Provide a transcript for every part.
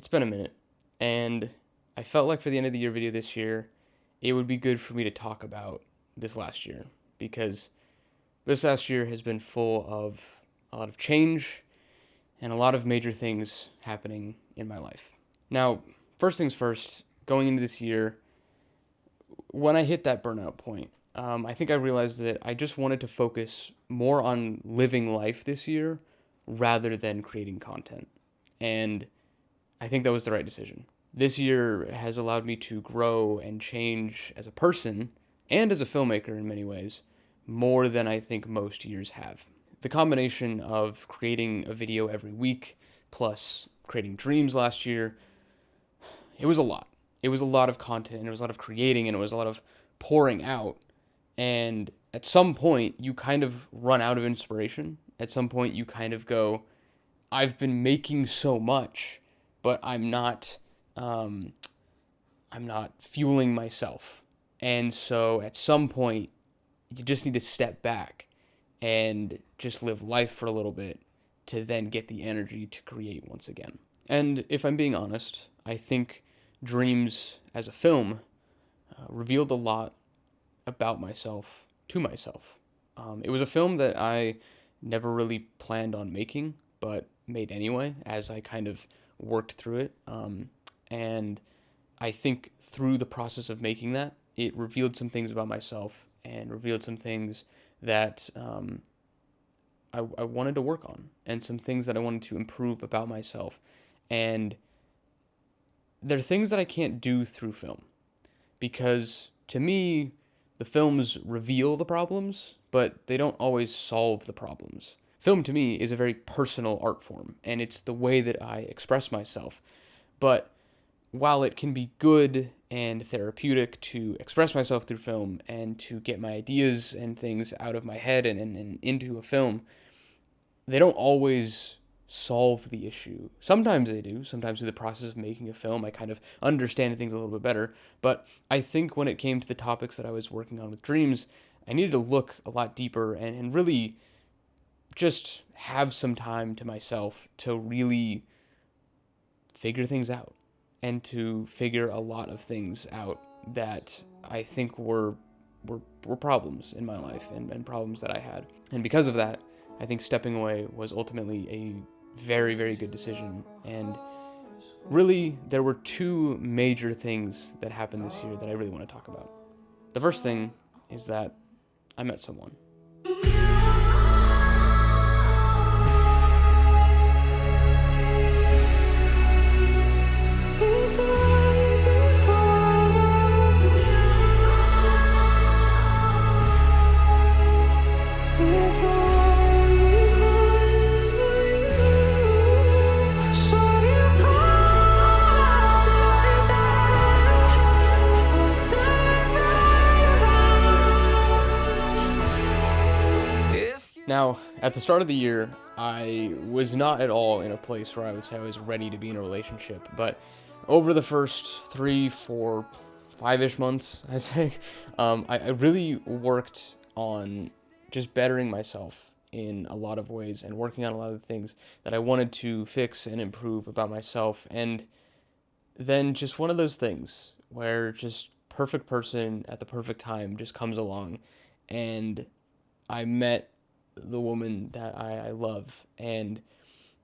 it's been a minute, and I felt like for the end of the year video this year, it would be good for me to talk about this last year because this last year has been full of a lot of change and a lot of major things happening in my life. Now, first things first, going into this year, when I hit that burnout point, I think I realized that I just wanted to focus more on living life this year rather than creating content. And I think that was the right decision. This year has allowed me to grow and change as a person and as a filmmaker in many ways, more than I think most years have. The combination of creating a video every week plus creating dreams last year, it was a lot. It was a lot of content, and it was a lot of creating, and it was a lot of pouring out. And at some point, you kind of run out of inspiration. At some point, you kind of go, I've been making so much, but I'm not fueling myself. And so at some point, you just need to step back and just live life for a little bit to then get the energy to create once again. And if I'm being honest, I think Dreams as a film revealed a lot about myself to myself. It was a film that I never really planned on making, but made anyway as I kind of worked through it. And I think through the process of making that, it revealed some things about myself and revealed some things that I wanted to work on and some things that I wanted to improve about myself. And there are things that I can't do through film because to me, the films reveal the problems, but they don't always solve the problems. Film to me is a very personal art form, and it's the way that I express myself. But while it can be good and therapeutic to express myself through film and to get my ideas and things out of my head and into a film, they don't always solve the issue. Sometimes they do. Sometimes through the process of making a film, I kind of understand things a little bit better. But I think when it came to the topics that I was working on with Dreams, I needed to look a lot deeper and really just have some time to myself to really figure things out and to figure a lot of things out that I think were problems in my life and problems that I had. And because of that, I think stepping away was ultimately a very, very good decision. And really, there were two major things that happened this year that I really want to talk about. The first thing is that I met someone. Now, at the start of the year, I was not at all in a place where I would say I was ready to be in a relationship, but over the first 3, 4, 5-ish months, I say, I really worked on just bettering myself in a lot of ways and working on a lot of the things that I wanted to fix and improve about myself. And then just one of those things where just perfect person at the perfect time just comes along, and I met the woman that I love, and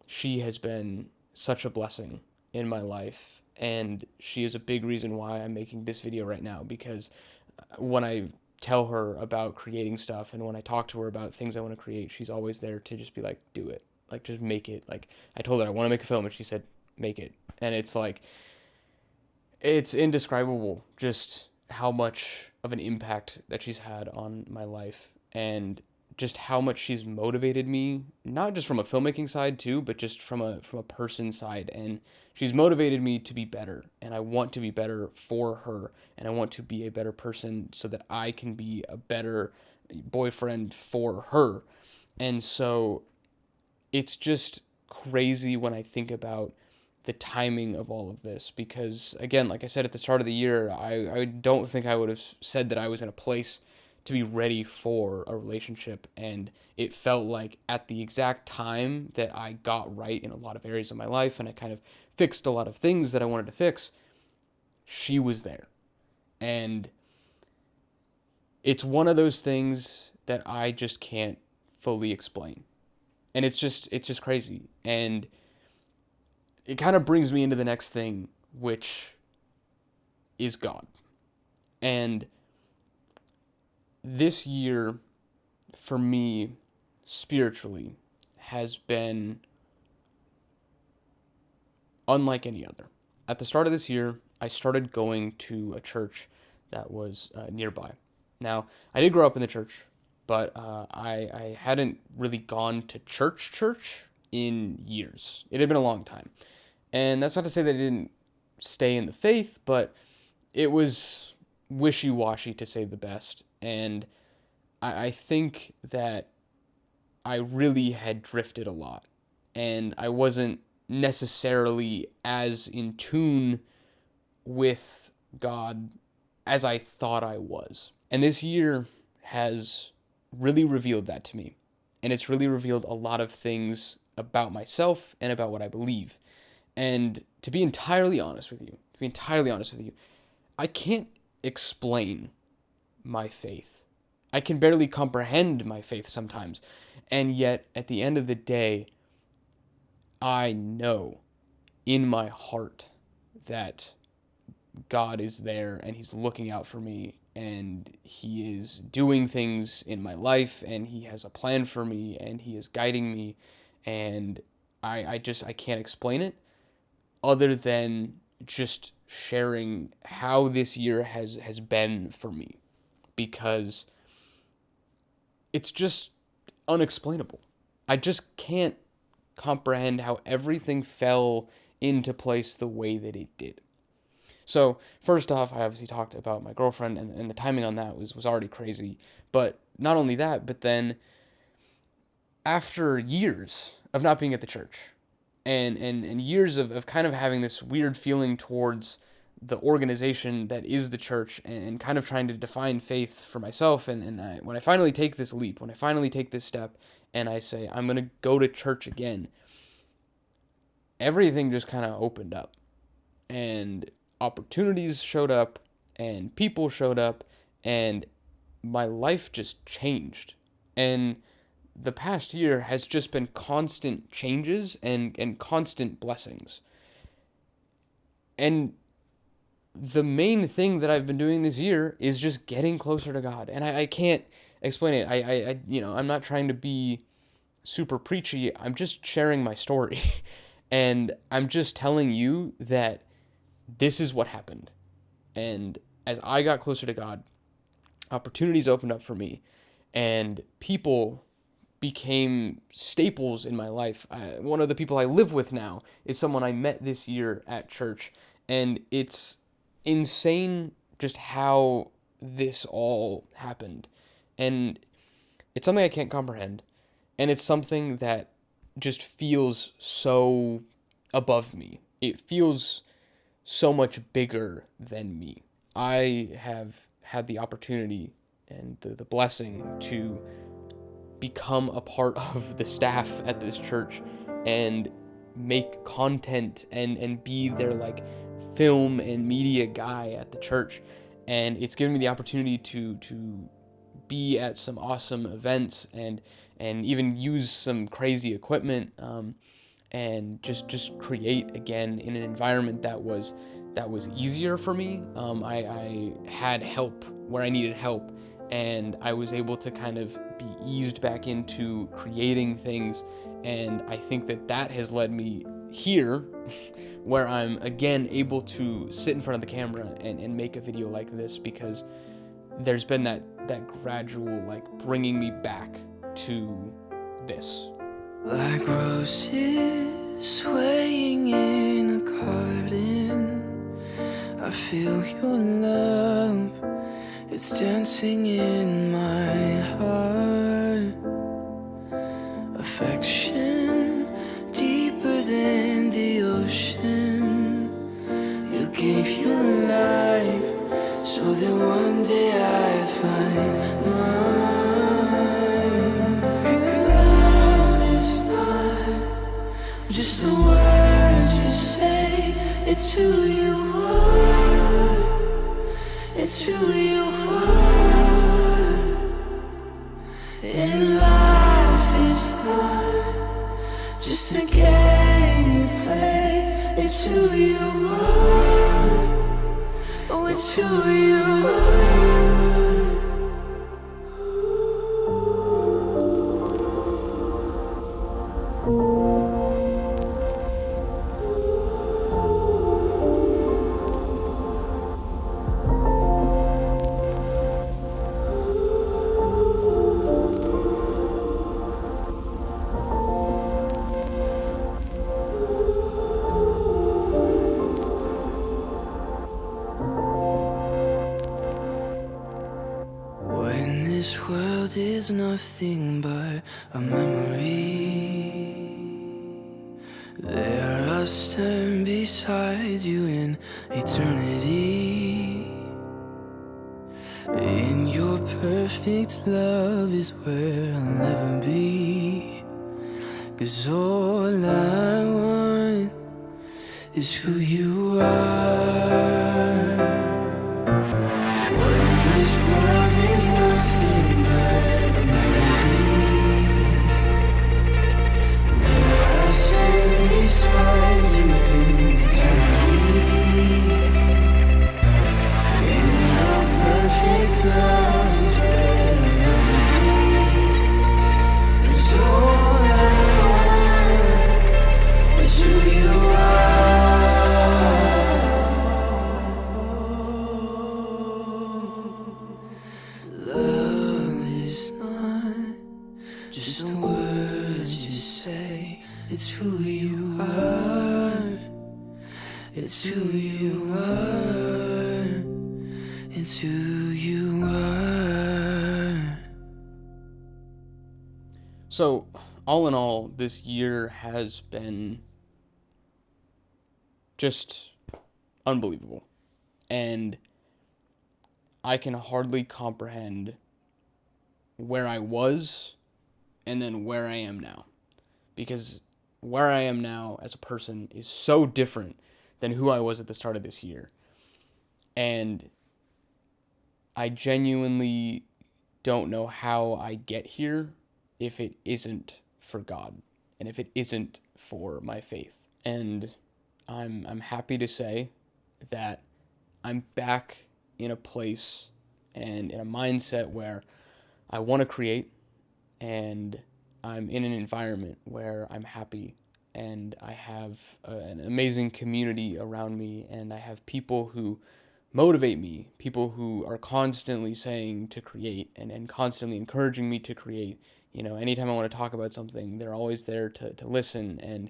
she has been such a blessing in my life, and she is a big reason why I'm making this video right now, because when I tell her about creating stuff and when I talk to her about things I want to create, she's always there to just be like, do it, like just make it. Like I told her I want to make a film and she said make it, and it's like it's indescribable just how much of an impact that she's had on my life and just how much she's motivated me, not just from a filmmaking side too, but just from a person side. And she's motivated me to be better, and I want to be better for her, and I want to be a better person so that I can be a better boyfriend for her. And so it's just crazy when I think about the timing of all of this, because again, like I said at the start of the year, I don't think I would have said that I was in a place to be ready for a relationship. And it felt like at the exact time that I got right in a lot of areas of my life and I kind of fixed a lot of things that I wanted to fix, she was there. And it's one of those things that I just can't fully explain. And it's just crazy. And it kind of brings me into the next thing, which is God. And this year, for me, spiritually, has been unlike any other. At the start of this year, I started going to a church that was nearby. Now, I did grow up in the church, but I hadn't really gone to church in years. It had been a long time. And that's not to say that I didn't stay in the faith, but it was wishy-washy, to say the best. And I think that I really had drifted a lot. And I wasn't necessarily as in tune with God as I thought I was. And this year has really revealed that to me. And it's really revealed a lot of things about myself and about what I believe. And to be entirely honest with you, I can't explain my faith. I can barely comprehend my faith sometimes. And yet, at the end of the day, I know in my heart that God is there and He's looking out for me and He is doing things in my life and He has a plan for me and He is guiding me, and I can't explain it other than just sharing how this year has been for me, because it's just unexplainable. I just can't comprehend how everything fell into place the way that it did. So, first off, I obviously talked about my girlfriend, and the timing on that was already crazy. But not only that, but then after years of not being at the church, and years of kind of having this weird feeling towards the organization that is the church, and kind of trying to define faith for myself, when I finally take this leap, when I finally take this step, and I say, I'm going to go to church again, everything just kind of opened up. And opportunities showed up, and people showed up, and my life just changed. And the past year has just been constant changes and constant blessings. And the main thing that I've been doing this year is just getting closer to God. And I can't explain it. I'm not trying to be super preachy. I'm just sharing my story. And I'm just telling you that this is what happened. And as I got closer to God, opportunities opened up for me, and people became staples in my life. One of the people I live with now is someone I met this year at church, and it's insane just how this all happened. And it's something I can't comprehend, and it's something that just feels so above me. It feels so much bigger than me. I have had the opportunity and the blessing to become a part of the staff at this church and make content and be their like film and media guy at the church. And it's given me the opportunity to be at some awesome events and even use some crazy equipment, and just create again in an environment that was easier for me. I had help where I needed help, and I was able to kind of be eased back into creating things. And I think that has led me here where I'm again able to sit in front of the camera and make a video like this, because there's been that gradual like bringing me back to this. Like roses swaying in a garden, I feel your love, it's dancing in my heart. Affection deeper than the ocean, you gave your life so that one day I'd find my who you are. When this world is nothing but a memory, there I'll stand beside you in eternity. In your perfect love is where I'll never be. 'Cause all I want is who you are. When this world is nothing but a memory, there I'll stand beside you in eternity. In your perfect love is where I'll never be. 'Cause all I want is who you are. Love is not just the words you say, it's who you are. It's who you are. It's who you are. So, all in all, this year has been just unbelievable. And I can hardly comprehend where I was and then where I am now. Because where I am now as a person is so different than who I was at the start of this year. And I genuinely don't know how I get here if it isn't for God and if it isn't for my faith. And I'm happy to say that I'm back in a place and in a mindset where I want to create, and I'm in an environment where I'm happy, and I have an amazing community around me, and I have people who motivate me, people who are constantly saying to create and constantly encouraging me to create. You know, anytime I want to talk about something, they're always there to listen. And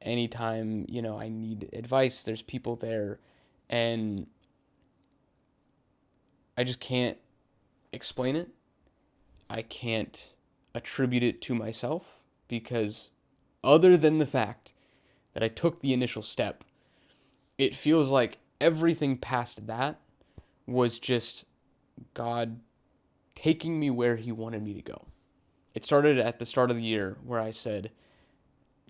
anytime, you know, I need advice, there's people there. And I just can't explain it. I can't attribute it to myself, because other than the fact that I took the initial step, it feels like everything past that was just God taking me where he wanted me to go. It started at the start of the year where I said,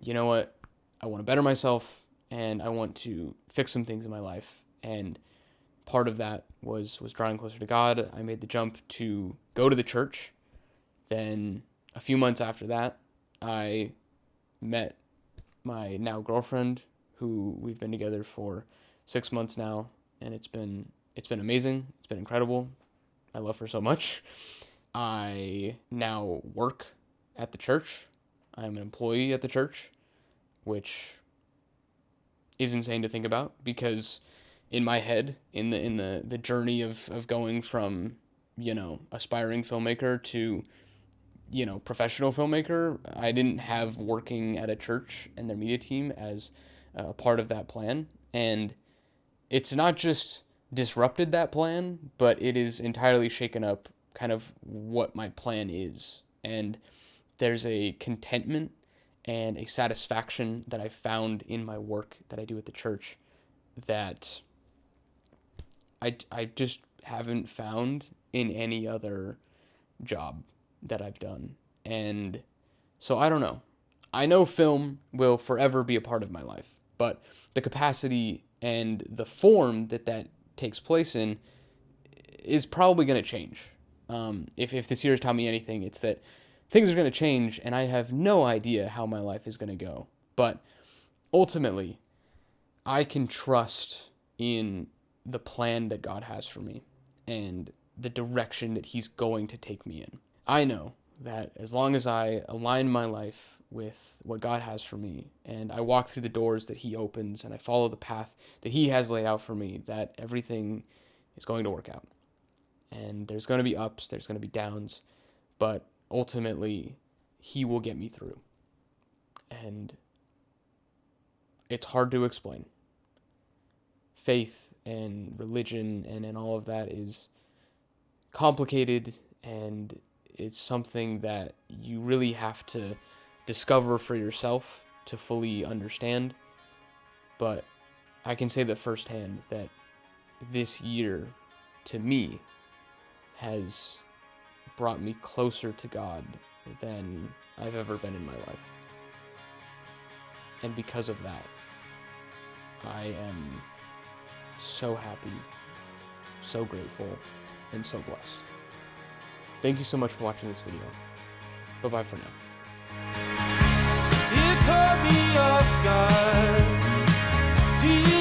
you know what, I want to better myself and I want to fix some things in my life. And part of that was drawing closer to God. I made the jump to go to the church. Then a few months after that, I met my now girlfriend, who we've been together for 6 months now, and it's been amazing. It's been incredible. I love her so much. I now work at the church. I'm an employee at the church, which is insane to think about, because in my head, in the journey of going from, you know, aspiring filmmaker to, you know, professional filmmaker, I didn't have working at a church and their media team as a part of that plan. And it's not just disrupted that plan, but it is entirely shaken up kind of what my plan is. And there's a contentment and a satisfaction that I found in my work that I do at the church that I just haven't found in any other job that I've done. And so I don't know. I know film will forever be a part of my life, but the capacity and the form that takes place in is probably going to change. If this year has taught me anything, it's that things are going to change, and I have no idea how my life is going to go. But ultimately, I can trust in the plan that God has for me and the direction that he's going to take me in. I know that as long as I align my life with what God has for me and I walk through the doors that he opens and I follow the path that he has laid out for me, that everything is going to work out. And there's going to be ups, there's going to be downs, but ultimately he will get me through. And it's hard to explain. Faith and religion and all of that is complicated, and it's something that you really have to discover for yourself to fully understand. But I can say that firsthand that this year, to me, has brought me closer to God than I've ever been in my life. And because of that, I am so happy, so grateful, and so blessed. Thank you so much for watching this video. Bye-bye for now. You caught me off guard. Do you